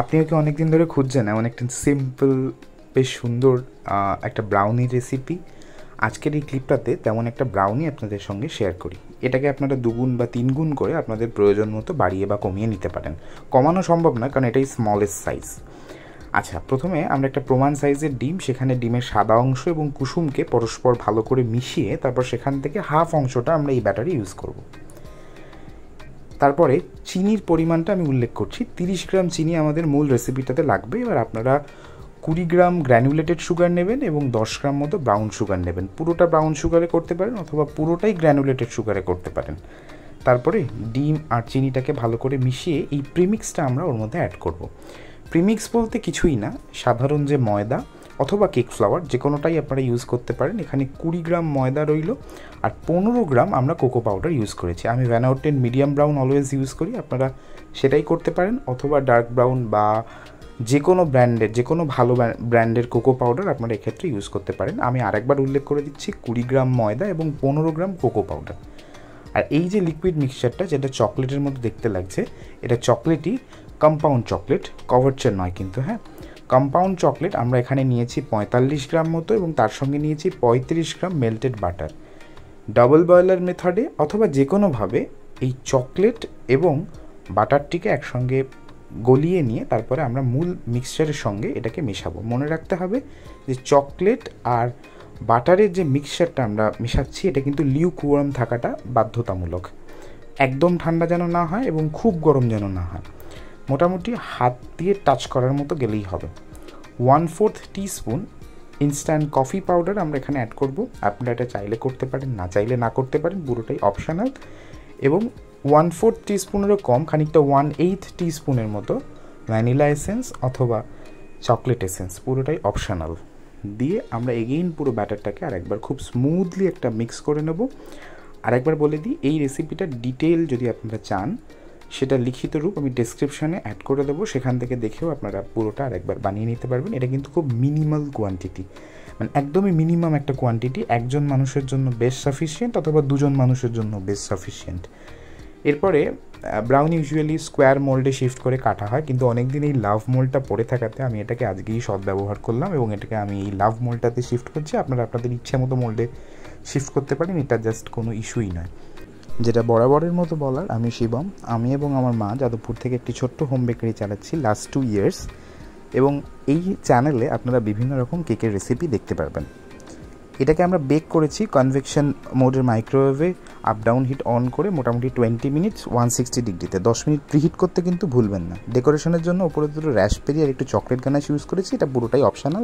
আপনিও কি অনেক দিন ধরে খুঁজছেন এমন একটা সিম্পল বেশ সুন্দর একটা ব্রাউনি রেসিপি? আজকের এই ক্লিপটাতে তেমন একটা ব্রাউনি আপনাদের সঙ্গে শেয়ার করি। এটাকে আপনারা 2 গুণ বা 3 গুণ করে আপনাদের প্রয়োজন মতো বাড়িয়ে বা কমিয়ে নিতে পারেন। কমানো সম্ভব না, কারণ এটাই স্মলেস্ট সাইজ। আচ্ছা, প্রথমে আমরা একটা প্রমাণ সাইজের ডিম, সেখানে ডিমের সাদা অংশ এবং কুসুমকে পরস্পর ভালো করে মিশিয়ে তারপর সেখান থেকে হাফ অংশটা আমরা এই ব্যাটারে ইউজ করব। তারপরে চিনির পরিমাণটা আমি উল্লেখ করছি, 30 গ্রাম চিনি আমাদের মূল রেসিপিটাতে লাগবে। এবার আপনারা 20 গ্রাম গ্র্যানুলেটেড সুগার নেবেন এবং 10 গ্রাম মতো ব্রাউন সুগার নেবেন। পুরোটা ব্রাউন সুগারে করতে পারেন অথবা পুরোটাই গ্র্যানুলেটেড সুগারে করতে পারেন। তারপরে ডিম আর চিনিটাকে ভালো করে মিশিয়ে এই প্রিমিক্সটা আমরা ওর মধ্যে অ্যাড করব। প্রিমিক্স বলতে কিছুই না, সাধারণ যে ময়দা অথবা কেক ফ্লাওয়ার যে কোনোটাই আপনারা ইউজ করতে পারেন। এখানে 20 গ্রাম ময়দা রইল আর 15 গ্রাম আমরা কোকো পাউডার ইউজ করেছি। আমি ভ্যান আউটেন মিডিয়াম ব্রাউন অলওয়েজ ইউজ করি, আপনারা সেটাই করতে পারেন, অথবা ডার্ক ব্রাউন বা যে কোনো ব্র্যান্ডের, যে কোনো ভালো ব্র্যান্ডের কোকো পাউডার আপনারা এক্ষেত্রে ইউজ করতে পারেন। আমি আরেকবার উল্লেখ করে দিচ্ছি, 20 গ্রাম ময়দা এবং 15 গ্রাম কোকো পাউডার। আর এই যে লিকুইড মিক্সচারটা, যেটা চকলেটের মতো দেখতে লাগছে, এটা চকলেটই, কম্পাউন্ড চকলেট, কভারচের নয় কিন্তু। হ্যাঁ, কম্পাউন্ড চকলেট আমরা এখানে নিয়েছি 45 গ্রাম মতো এবং তার সঙ্গে নিয়েছি 35 গ্রাম মেল্টেড বাটার। ডাবল বয়লার মেথডে অথবা যে কোনোভাবে এই চকলেট এবং বাটারটিকে একসঙ্গে গলিয়ে নিয়ে তারপরে আমরা মূল মিক্সচারের সঙ্গে এটাকে মেশাবো। মনে রাখতে হবে যে চকলেট আর বাটারের যে মিক্সচারটা আমরা মেশাচ্ছি, এটা কিন্তু লিউকওয়ার্ম থাকাটা বাধ্যতামূলক। একদম ঠান্ডা যেন না হয় এবং খুব গরম যেন না হয়, মোটামুটি হাত দিয়ে টাচ করার মতো গেলেই হবে। 1/4 টিস্পুন ইনস্ট্যান্ট কফি পাউডার আমরা এখানে অ্যাড করব। আপনারা এটা চাইলে করতে পারেন, না চাইলে না করতে পারেন, পুরোটাই অপশনাল। এবং 1/4 টিস্পুনেরও কম, খানিকটা 1/8 টিস্পুনের মতো ভ্যানিলা এসেন্স অথবা চকলেট এসেন্স, পুরোটাই অপশনাল দিয়ে আমরা এগেইন পুরো ব্যাটারটাকে আরেকবার খুব স্মুথলি একটা মিক্স করে নেব। আরেকবার বলে দিই, এই রেসিপিটার ডিটেল যদি আপনারা চান, সেটা লিখিত রূপ আমি ডেসক্রিপশানে অ্যাড করে দেবো, সেখান থেকে দেখেও আপনারা পুরোটা আরেকবার বানিয়ে নিতে পারবেন। এটা কিন্তু খুব মিনিমাল কোয়ান্টিটি, মানে একদমই মিনিমাম একটা কোয়ান্টিটি, একজন মানুষের জন্য বেস্ট সাফিসিয়েন্ট অথবা দুজন মানুষের জন্য বেস্ট সাফিসিয়েন্ট। এরপরে ব্রাউনি ইউজুয়ালি স্কোয়ার মোল্ডে শিফট করে কাটা হয়, কিন্তু অনেক দিন এই লাভ মোল্ডটা পড়ে থাকাতে আমি এটাকে আজকেই সদ্ব্যবহার করলাম এবং এটাকে আমি এই লাভ মোল্ডটাতে শিফট করছি। আপনারা আপনাদের ইচ্ছা মতো মোল্ডে শিফট করতে পারেন, এটা জাস্ট কোনো ইস্যুই নয়। যেটা বরাবরের মতো বলার, আমি শিবম, আমি এবং আমার মা যাদবপুর থেকে একটি ছোট্ট হোম বেকারি চালাচ্ছি লাস্ট 2 ইয়ার্স, এবং এই চ্যানেলে আপনারা বিভিন্ন রকম কেকের রেসিপি দেখতে পারবেন। এটাকে আমরা বেক করেছি কনভেকশন মোডের মাইক্রোওয়েভে আপ ডাউন হিট অন করে মোটামুটি 20 মিনিটস 160 ডিগ্রিতে। 10 মিনিট প্রিহিট করতে কিন্তু ভুলবেন না। ডেকোরেশনের জন্য ওপরে দুটো র্যাশবেরি আর একটু চকলেট গানাশ ইউজ করেছি, এটা পুরোটাই অপশনাল।